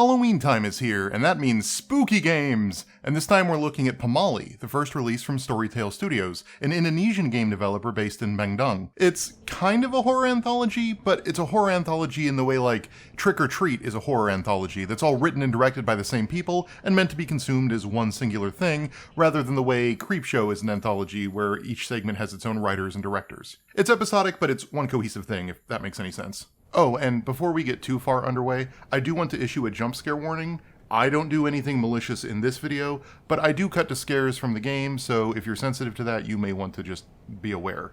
Halloween time is here, and that means spooky games! And this time we're looking at Pamali, the first release from Storytale Studios, an Indonesian game developer based in Bandung. It's kind of a horror anthology, but it's a horror anthology in the way like Trick or Treat is a horror anthology that's all written and directed by the same people and meant to be consumed as one singular thing, rather than the way Creepshow is an anthology where each segment has its own writers and directors. It's episodic, but it's one cohesive thing, if that makes any sense. Oh, and before we get too far underway, I do want to issue a jump scare warning. I don't do anything malicious in this video, but I do cut to scares from the game, so if you're sensitive to that, you may want to just be aware.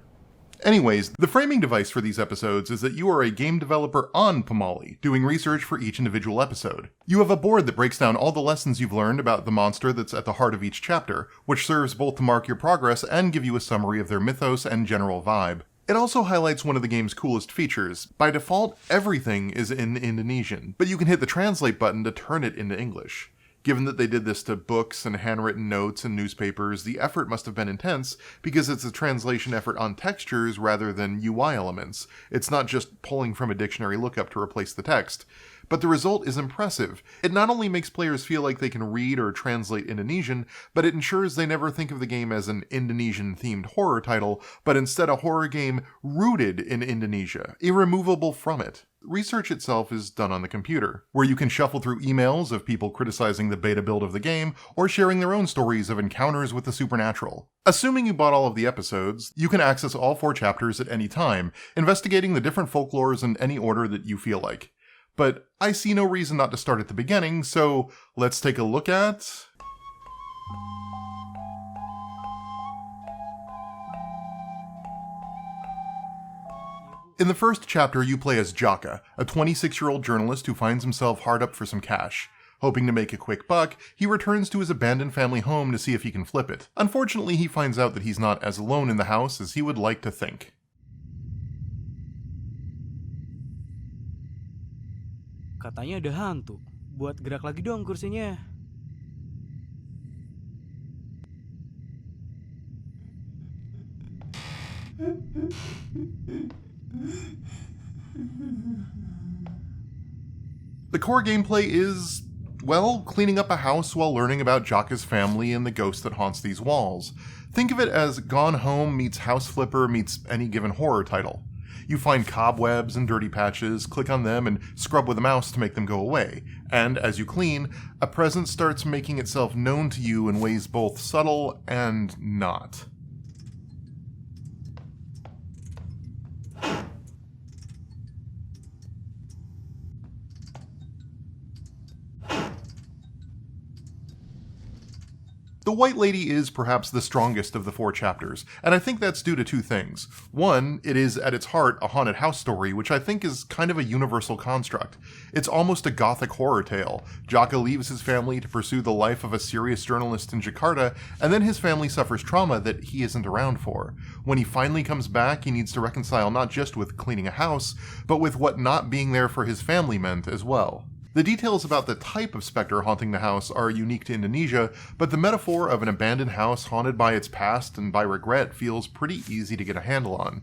Anyways, the framing device for these episodes is that you are a game developer on Pamali, doing research for each individual episode. You have a board that breaks down all the lessons you've learned about the monster that's at the heart of each chapter, which serves both to mark your progress and give you a summary of their mythos and general vibe. It also highlights one of the game's coolest features. By default, everything is in Indonesian, but you can hit the translate button to turn it into English. Given that they did this to books and handwritten notes and newspapers, the effort must have been intense because it's a translation effort on textures rather than UI elements. It's not just pulling from a dictionary lookup to replace the text. But the result is impressive. It not only makes players feel like they can read or translate Indonesian, but it ensures they never think of the game as an Indonesian-themed horror title, but instead a horror game rooted in Indonesia, irremovable from it. Research itself is done on the computer, where you can shuffle through emails of people criticizing the beta build of the game, or sharing their own stories of encounters with the supernatural. Assuming you bought all of the episodes, you can access all 4 chapters at any time, investigating the different folklores in any order that you feel like. But I see no reason not to start at the beginning, so let's take a look at... In the first chapter, you play as Jaka, a 26-year-old journalist who finds himself hard up for some cash. Hoping to make a quick buck, he returns to his abandoned family home to see if he can flip it. Unfortunately, he finds out that he's not as alone in the house as he would like to think. Katanya ada hantu. Buat gerak lagi dong kursinya. The core gameplay is, well, cleaning up a house while learning about Jaka's family and the ghost that haunts these walls. Think of it as Gone Home meets House Flipper meets any given horror title. You find cobwebs and dirty patches, click on them, and scrub with a mouse to make them go away. And as you clean, a presence starts making itself known to you in ways both subtle and not. The White Lady is perhaps the strongest of the 4 chapters, and I think that's due to 2 things. One, it is at its heart a haunted house story, which I think is kind of a universal construct. It's almost a gothic horror tale. Jaka leaves his family to pursue the life of a serious journalist in Jakarta, and then his family suffers trauma that he isn't around for. When he finally comes back, he needs to reconcile not just with cleaning a house, but with what not being there for his family meant as well. The details about the type of specter haunting the house are unique to Indonesia, but the metaphor of an abandoned house haunted by its past and by regret feels pretty easy to get a handle on.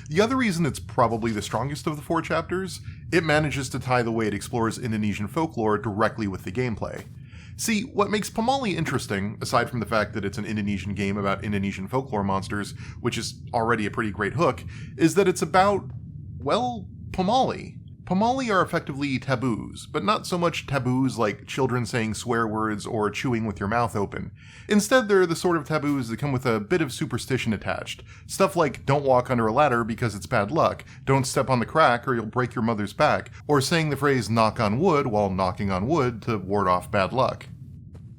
The other reason it's probably the strongest of the 4 chapters, it manages to tie the way it explores Indonesian folklore directly with the gameplay. See, what makes Pamali interesting, aside from the fact that it's an Indonesian game about Indonesian folklore monsters, which is already a pretty great hook, is that it's about, well, Pamali. Pamali are effectively taboos, but not so much taboos like children saying swear words or chewing with your mouth open. Instead, they're the sort of taboos that come with a bit of superstition attached. Stuff like don't walk under a ladder because it's bad luck, don't step on the crack or you'll break your mother's back, or saying the phrase knock on wood while knocking on wood to ward off bad luck.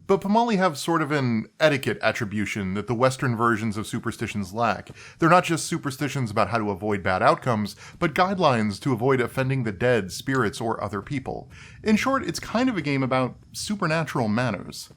But Pamali have sort of an etiquette attribution that the Western versions of superstitions lack. They're not just superstitions about how to avoid bad outcomes, but guidelines to avoid offending the dead, spirits, or other people. In short, it's kind of a game about supernatural manners.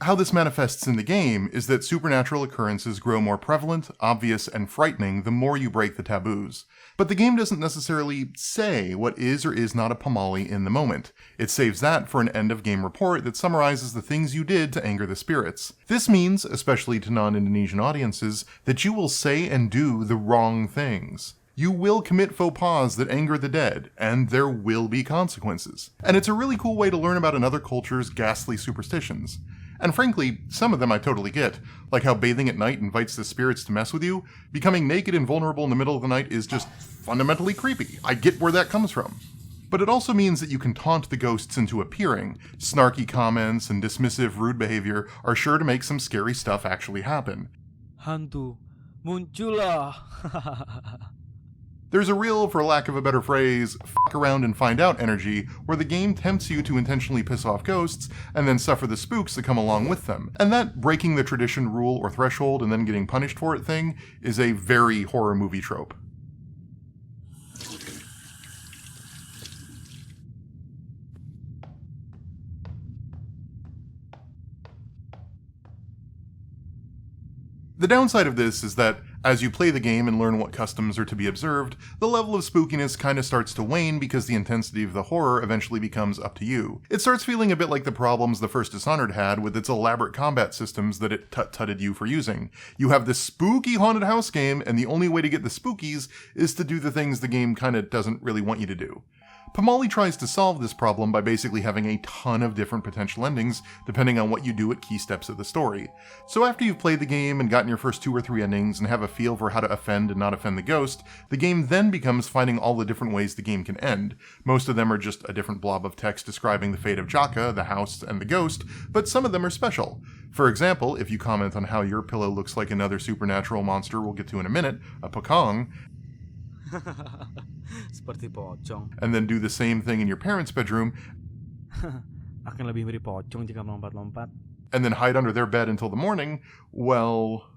How this manifests in the game is that supernatural occurrences grow more prevalent, obvious, and frightening the more you break the taboos. But the game doesn't necessarily say what is or is not a Pamali in the moment. It saves that for an end-of-game report that summarizes the things you did to anger the spirits. This means, especially to non-Indonesian audiences, that you will say and do the wrong things. You will commit faux pas that anger the dead, and there will be consequences. And it's a really cool way to learn about another culture's ghastly superstitions. And frankly, some of them I totally get, like how bathing at night invites the spirits to mess with you. Becoming naked and vulnerable in the middle of the night is just fundamentally creepy. I get where that comes from. But it also means that you can taunt the ghosts into appearing. Snarky comments and dismissive, rude behavior are sure to make some scary stuff actually happen. Hantu, muncullah. There's a real, for lack of a better phrase, fuck around and find out energy where the game tempts you to intentionally piss off ghosts and then suffer the spooks that come along with them. And that breaking the tradition rule or threshold and then getting punished for it thing is a very horror movie trope. The downside of this is that, as you play the game and learn what customs are to be observed, the level of spookiness kinda starts to wane because the intensity of the horror eventually becomes up to you. It starts feeling a bit like the problems the first Dishonored had with its elaborate combat systems that it tut-tutted you for using. You have this spooky haunted house game, and the only way to get the spookies is to do the things the game kinda doesn't really want you to do. Pamali tries to solve this problem by basically having a ton of different potential endings depending on what you do at key steps of the story. So after you've played the game and gotten your first 2 or 3 endings and have a feel for how to offend and not offend the ghost, the game then becomes finding all the different ways the game can end. Most of them are just a different blob of text describing the fate of Jaka, the house, and the ghost, but some of them are special. For example, if you comment on how your pillow looks like another supernatural monster we'll get to in a minute, a Pocong, Seperti pocong. and then do the same thing in your parents' bedroom, Akan lebih mirip pocong jika melompat-lompat. and then hide under their bed until the morning, well...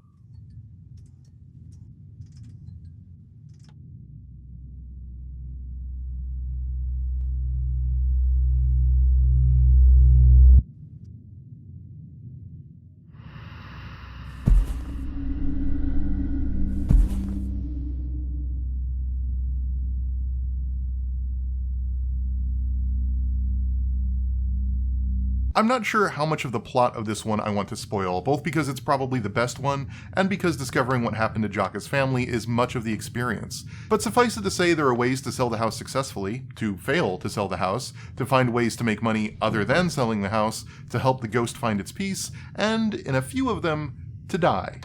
I'm not sure how much of the plot of this one I want to spoil, both because it's probably the best one, and because discovering what happened to Jaka's family is much of the experience. But suffice it to say there are ways to sell the house successfully, to fail to sell the house, to find ways to make money other than selling the house, to help the ghost find its peace, and, in a few of them, to die.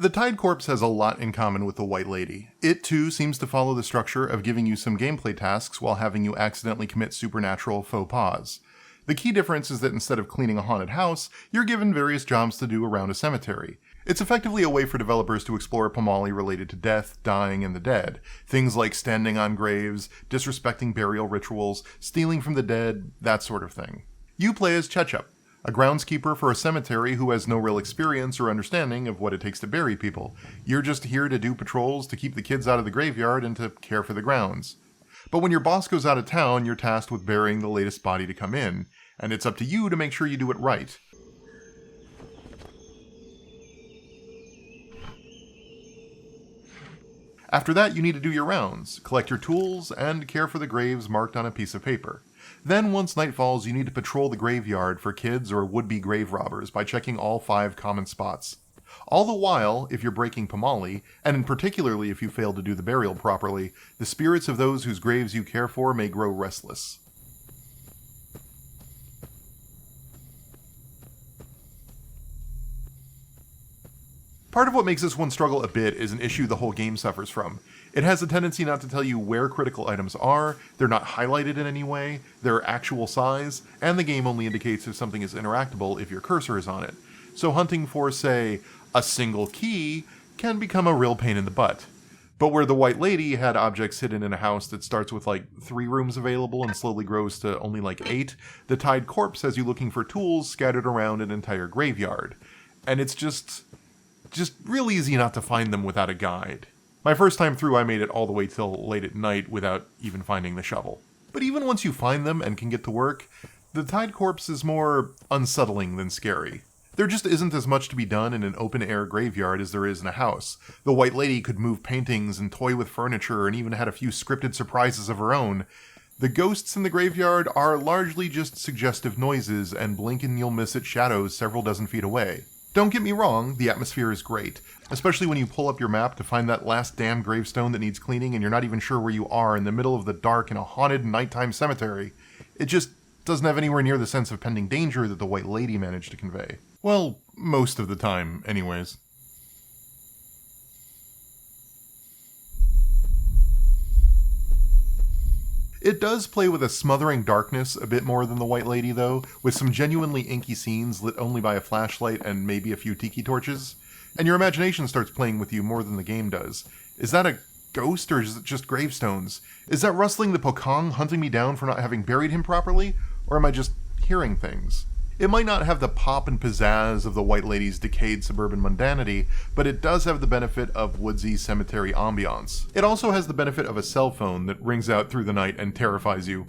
The Tide Corpse has a lot in common with the White Lady. It too seems to follow the structure of giving you some gameplay tasks while having you accidentally commit supernatural faux pas. The key difference is that instead of cleaning a haunted house, you're given various jobs to do around a cemetery. It's effectively a way for developers to explore Pamali related to death, dying, and the dead. Things like standing on graves, disrespecting burial rituals, stealing from the dead, that sort of thing. You play as Chechup, a groundskeeper for a cemetery who has no real experience or understanding of what it takes to bury people. You're just here to do patrols, to keep the kids out of the graveyard, and to care for the grounds. But when your boss goes out of town, you're tasked with burying the latest body to come in, and it's up to you to make sure you do it right. After that, you need to do your rounds, collect your tools, and care for the graves marked on a piece of paper. Then, once night falls, you need to patrol the graveyard for kids or would-be grave robbers by checking all 5 common spots. All the while, if you're breaking Pamali, and in particularly if you fail to do the burial properly, the spirits of those whose graves you care for may grow restless. Part of what makes this one struggle a bit is an issue the whole game suffers from. It has a tendency not to tell you where critical items are, they're not highlighted in any way, their actual size, and the game only indicates if something is interactable if your cursor is on it. So hunting for, say, a single key can become a real pain in the butt. But where the White Lady had objects hidden in a house that starts with like 3 rooms available and slowly grows to only like 8, the Tied Corpse has you looking for tools scattered around an entire graveyard. And it's just real easy not to find them without a guide. My first time through, I made it all the way till late at night without even finding the shovel. But even once you find them and can get to work, the Tied Corpse is more unsettling than scary. There just isn't as much to be done in an open-air graveyard as there is in a house. The White Lady could move paintings and toy with furniture and even had a few scripted surprises of her own. The ghosts in the graveyard are largely just suggestive noises and blink and you'll miss it shadows several dozen feet away. Don't get me wrong, the atmosphere is great, especially when you pull up your map to find that last damn gravestone that needs cleaning and you're not even sure where you are in the middle of the dark in a haunted nighttime cemetery. It just doesn't have anywhere near the sense of pending danger that the White Lady managed to convey. Well, most of the time, anyways. It does play with a smothering darkness a bit more than the White Lady, though, with some genuinely inky scenes lit only by a flashlight and maybe a few tiki torches. And your imagination starts playing with you more than the game does. Is that a ghost, or is it just gravestones? Is that rustling the Pocong hunting me down for not having buried him properly? Or am I just hearing things? It might not have the pop and pizzazz of the White Lady's decayed suburban mundanity, but it does have the benefit of woodsy cemetery ambiance. It also has the benefit of a cell phone that rings out through the night and terrifies you.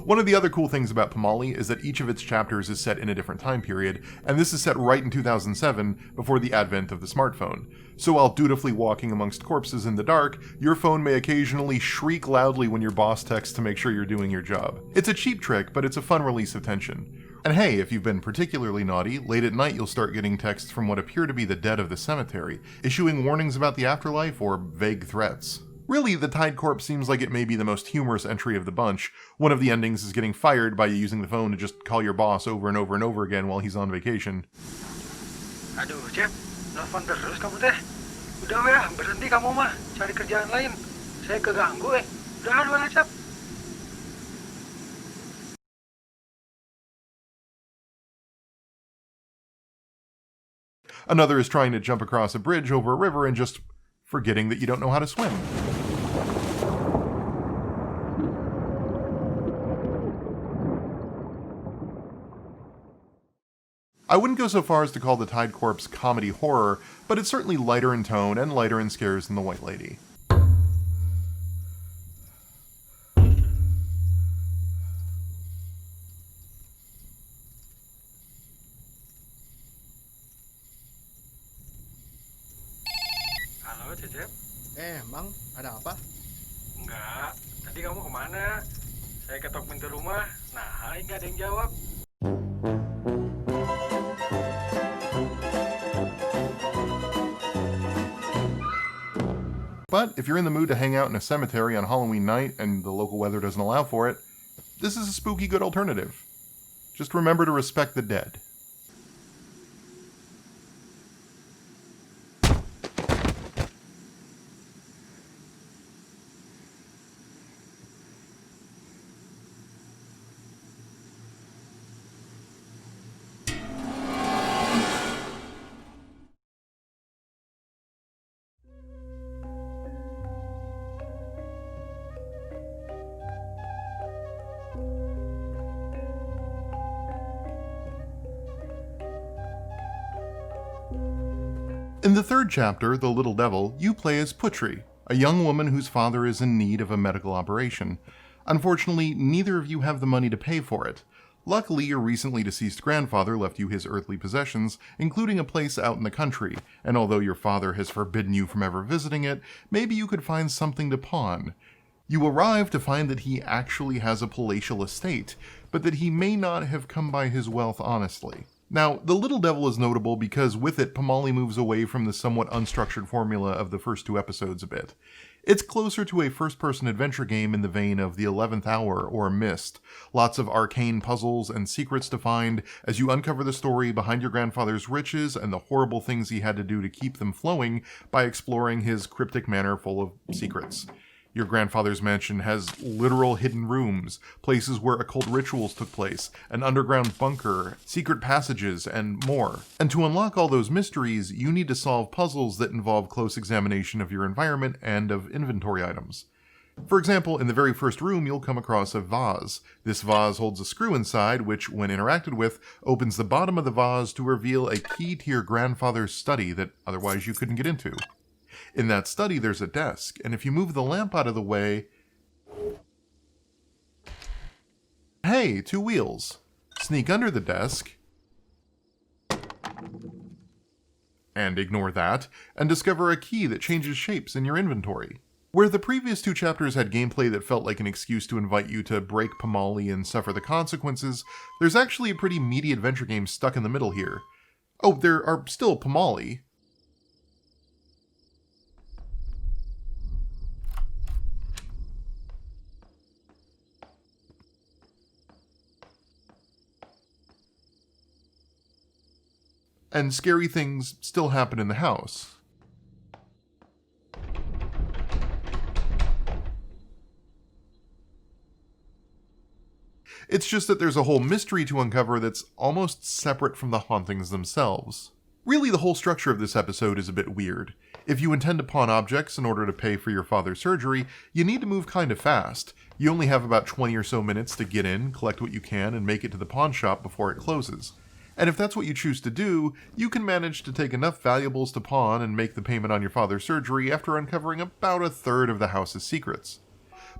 One of the other cool things about Pamali is that each of its chapters is set in a different time period, and this is set right in 2007, before the advent of the smartphone. So while dutifully walking amongst corpses in the dark, your phone may occasionally shriek loudly when your boss texts to make sure you're doing your job. It's a cheap trick, but it's a fun release of tension. And hey, if you've been particularly naughty, late at night you'll start getting texts from what appear to be the dead of the cemetery, issuing warnings about the afterlife or vague threats. Really, the Tied Corpse seems like it may be the most humorous entry of the bunch. One of the endings is getting fired by you using the phone to just call your boss over and over and over again while he's on vacation. Aduh, Cep, nelfon terus kamu teh. Udah ya, berhenti kamu mah, cari kerjaan lain. Saya keganggu Udah dua Cep. Another is trying to jump across a bridge over a river and just forgetting that you don't know how to swim. I wouldn't go so far as to call the Tied Corpse comedy horror, but it's certainly lighter in tone and lighter in scares than the White Lady. Halo, Cecep. Mang, ada apa? Enggak, tadi kamu kemana? Saya ketok pintu rumah, nah nggak ada yang jawab. But if you're in the mood to hang out in a cemetery on Halloween night and the local weather doesn't allow for it, this is a spooky good alternative. Just remember to respect the dead. In the third chapter, The Little Devil, you play as Putri, a young woman whose father is in need of a medical operation. Unfortunately, neither of you have the money to pay for it. Luckily, your recently deceased grandfather left you his earthly possessions, including a place out in the country, and although your father has forbidden you from ever visiting it, maybe you could find something to pawn. You arrive to find that he actually has a palatial estate, but that he may not have come by his wealth honestly. Now, The Little Devil is notable because with it, Pamali moves away from the somewhat unstructured formula of the first 2 episodes a bit. It's closer to a first-person adventure game in the vein of The 11th Hour or Myst. Lots of arcane puzzles and secrets to find as you uncover the story behind your grandfather's riches and the horrible things he had to do to keep them flowing by exploring his cryptic manor full of secrets. Your grandfather's mansion has literal hidden rooms, places where occult rituals took place, an underground bunker, secret passages, and more. And to unlock all those mysteries, you need to solve puzzles that involve close examination of your environment and of inventory items. For example, in the very first room, you'll come across a vase. This vase holds a screw inside, which, when interacted with, opens the bottom of the vase to reveal a key to your grandfather's study that otherwise you couldn't get into. In that study, there's a desk, and if you move the lamp out of the way... Hey, 2 wheels. Sneak under the desk, and ignore that, and discover a key that changes shapes in your inventory. Where the previous 2 chapters had gameplay that felt like an excuse to invite you to break Pamali and suffer the consequences, there's actually a pretty meaty adventure game stuck in the middle here. Oh, there are still Pamali. And scary things still happen in the house. It's just that there's a whole mystery to uncover that's almost separate from the hauntings themselves. Really, the whole structure of this episode is a bit weird. If you intend to pawn objects in order to pay for your father's surgery, you need to move kind of fast. You only have about 20 or so minutes to get in, collect what you can, and make it to the pawn shop before it closes. And if that's what you choose to do, you can manage to take enough valuables to pawn and make the payment on your father's surgery after uncovering about a third of the house's secrets.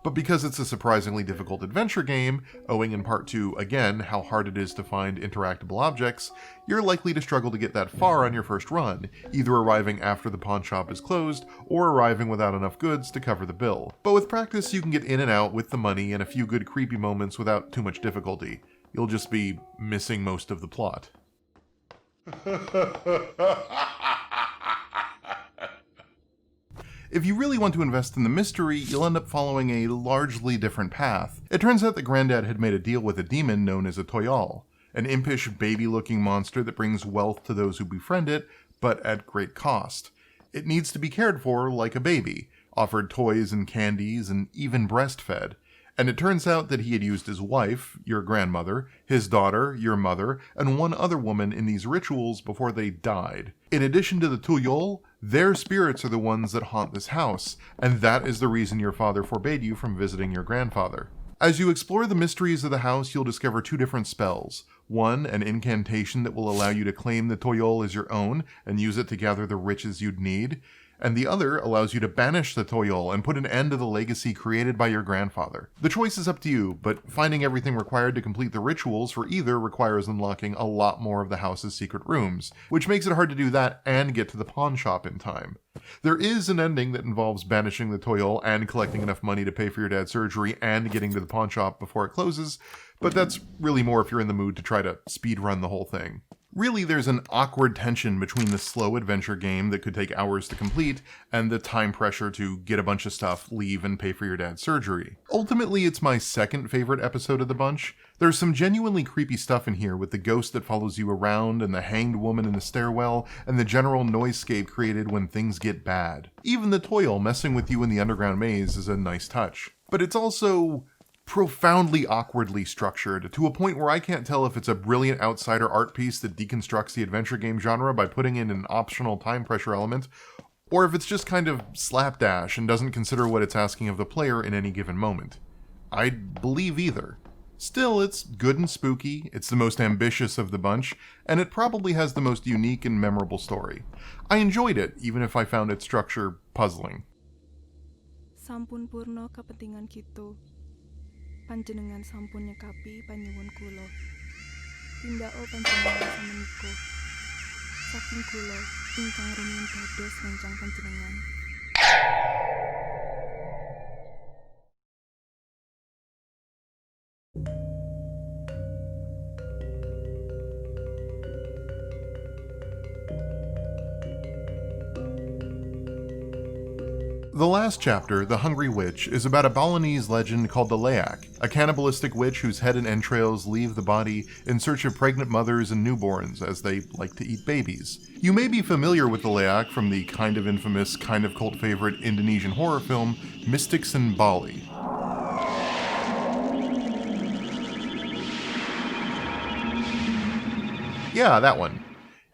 But because it's a surprisingly difficult adventure game, owing in part to, again, how hard it is to find interactable objects, you're likely to struggle to get that far on your first run, either arriving after the pawn shop is closed, or arriving without enough goods to cover the bill. But with practice, you can get in and out with the money and a few good creepy moments without too much difficulty. You'll just be missing most of the plot. If you really want to invest in the mystery, you'll end up following a largely different path. It turns out that Granddad had made a deal with a demon known as a toyol, an impish, baby-looking monster that brings wealth to those who befriend it, but at great cost. It needs to be cared for like a baby, offered toys and candies, and even breastfed. And it turns out that he had used his wife, your grandmother, his daughter, your mother, and one other woman in these rituals before they died. In addition to the toyol, their spirits are the ones that haunt this house, and that is the reason your father forbade you from visiting your grandfather. As you explore the mysteries of the house, you'll discover 2 different spells. One, an incantation that will allow you to claim the toyol as your own and use it to gather the riches you'd need. And the other allows you to banish the toyol and put an end to the legacy created by your grandfather. The choice is up to you, but finding everything required to complete the rituals for either requires unlocking a lot more of the house's secret rooms, which makes it hard to do that and get to the pawn shop in time. There is an ending that involves banishing the toyol and collecting enough money to pay for your dad's surgery and getting to the pawn shop before it closes, but that's really more if you're in the mood to try to speedrun the whole thing. Really, there's an awkward tension between the slow adventure game that could take hours to complete and the time pressure to get a bunch of stuff, leave, and pay for your dad's surgery. Ultimately, it's my second favorite episode of the bunch. There's some genuinely creepy stuff in here with the ghost that follows you around and the hanged woman in the stairwell and the general noisescape created when things get bad. Even the toyol messing with you in the underground maze is a nice touch. But it's also profoundly awkwardly structured, to a point where I can't tell if it's a brilliant outsider art piece that deconstructs the adventure game genre by putting in an optional time pressure element, or if it's just kind of slapdash and doesn't consider what it's asking of the player in any given moment. I'd believe either. Still, it's good and spooky, it's the most ambitious of the bunch, and it probably has the most unique and memorable story. I enjoyed it, even if I found its structure puzzling. Sampun purna kepentingan kita. Panjenengan sampun nyekapi panyuwun kula. Tindako panjenengan samenika. Saking kula ingkang rumiyin dados rencang panjenengan. The last chapter, The Hungry Witch, is about a Balinese legend called the Leyak, a cannibalistic witch whose head and entrails leave the body in search of pregnant mothers and newborns, as they like to eat babies. You may be familiar with the Leyak from the kind of infamous, kind of cult favorite Indonesian horror film, Mystics in Bali. Yeah, that one.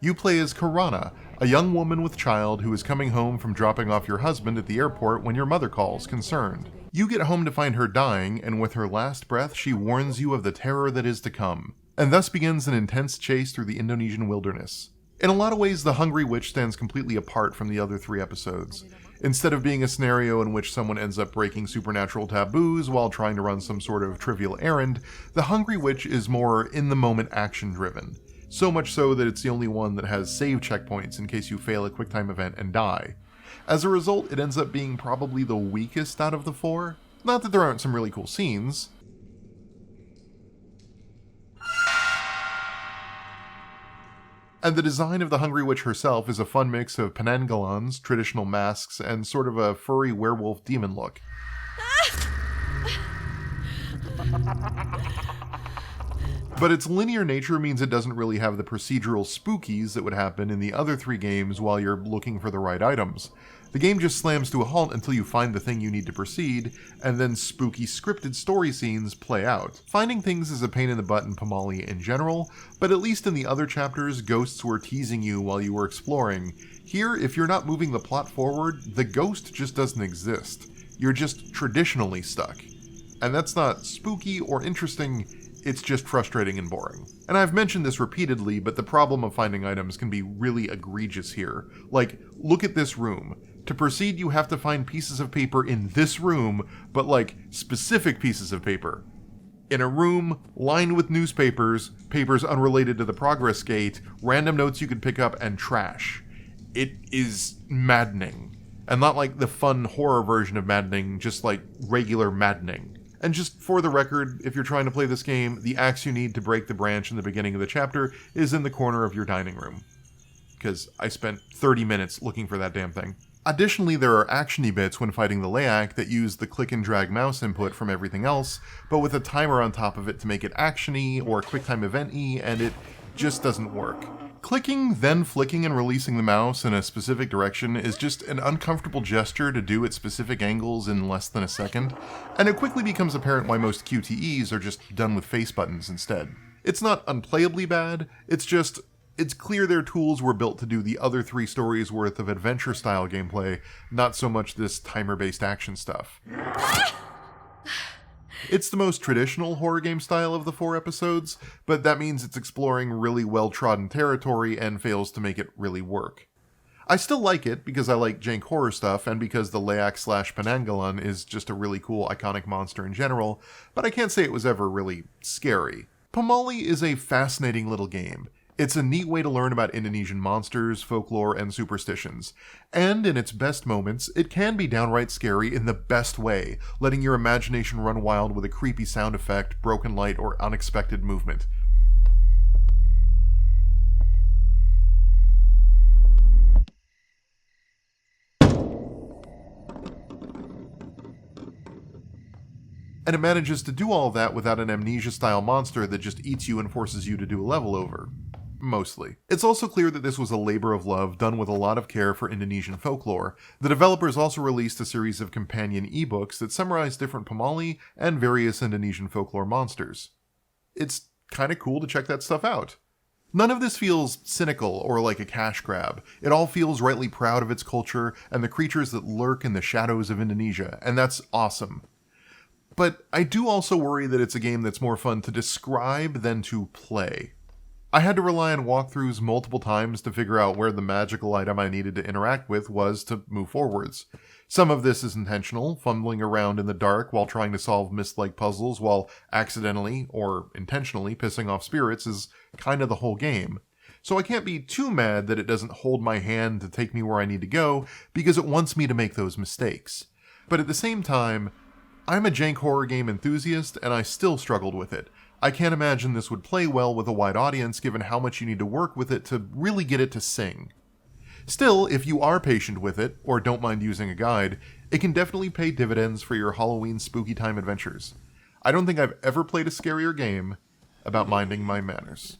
You play as Karana, a young woman with child who is coming home from dropping off your husband at the airport when your mother calls, concerned. You get home to find her dying, and with her last breath, she warns you of the terror that is to come. And thus begins an intense chase through the Indonesian wilderness. In a lot of ways, The Hungry Witch stands completely apart from the other 3 episodes. Instead of being a scenario in which someone ends up breaking supernatural taboos while trying to run some sort of trivial errand, The Hungry Witch is more in-the-moment action-driven. So much so that it's the only one that has save checkpoints in case you fail a QuickTime event and die. As a result, it ends up being probably the weakest out of the 4. Not that there aren't some really cool scenes. And the design of the Hungry Witch herself is a fun mix of penanggalons, traditional masks, and sort of a furry werewolf demon look. But its linear nature means it doesn't really have the procedural spookies that would happen in the other 3 games while you're looking for the right items. The game just slams to a halt until you find the thing you need to proceed, and then spooky scripted story scenes play out. Finding things is a pain in the butt in Pamali in general, but at least in the other chapters, ghosts were teasing you while you were exploring. Here, if you're not moving the plot forward, the ghost just doesn't exist. You're just traditionally stuck. And that's not spooky or interesting, it's just frustrating and boring. And I've mentioned this repeatedly, but the problem of finding items can be really egregious here. Like, look at this room. To proceed, you have to find pieces of paper in this room, but like, specific pieces of paper. In a room lined with newspapers, papers unrelated to the progress gate, random notes you could pick up, and trash. It is maddening. And not like the fun horror version of maddening, just like regular maddening. And just for the record, if you're trying to play this game, the axe you need to break the branch in the beginning of the chapter is in the corner of your dining room. Because I spent 30 minutes looking for that damn thing. Additionally, there are actiony bits when fighting the Leyak that use the click and drag mouse input from everything else, but with a timer on top of it to make it actiony or QuickTime event-y, and it just doesn't work. Clicking, then flicking and releasing the mouse in a specific direction is just an uncomfortable gesture to do at specific angles in less than a second, and it quickly becomes apparent why most QTEs are just done with face buttons instead. It's not unplayably bad, it's clear their tools were built to do the other 3 stories worth of adventure-style gameplay, not so much this timer-based action stuff. It's the most traditional horror game style of the 4 episodes, but that means it's exploring really well-trodden territory and fails to make it really work. I still like it because I like jank horror stuff and because the Leyak/Penanggalan is just a really cool iconic monster in general, but I can't say it was ever really scary. Pamali is a fascinating little game. It's a neat way to learn about Indonesian monsters, folklore, and superstitions. And in its best moments, it can be downright scary in the best way, letting your imagination run wild with a creepy sound effect, broken light, or unexpected movement. And it manages to do all of that without an amnesia-style monster that just eats you and forces you to do a level over. Mostly. It's also clear that this was a labor of love done with a lot of care for Indonesian folklore. The developers also released a series of companion ebooks that summarize different Pamali and various Indonesian folklore monsters. It's kinda cool to check that stuff out. None of this feels cynical or like a cash grab. It all feels rightly proud of its culture and the creatures that lurk in the shadows of Indonesia, and that's awesome. But I do also worry that it's a game that's more fun to describe than to play. I had to rely on walkthroughs multiple times to figure out where the magical item I needed to interact with was to move forwards. Some of this is intentional, fumbling around in the dark while trying to solve myst-like puzzles while accidentally, or intentionally, pissing off spirits is kind of the whole game. So I can't be too mad that it doesn't hold my hand to take me where I need to go, because it wants me to make those mistakes. But at the same time, I'm a jank horror game enthusiast, and I still struggled with it. I can't imagine this would play well with a wide audience given how much you need to work with it to really get it to sing. Still, if you are patient with it, or don't mind using a guide, it can definitely pay dividends for your Halloween spooky time adventures. I don't think I've ever played a scarier game about minding my manners.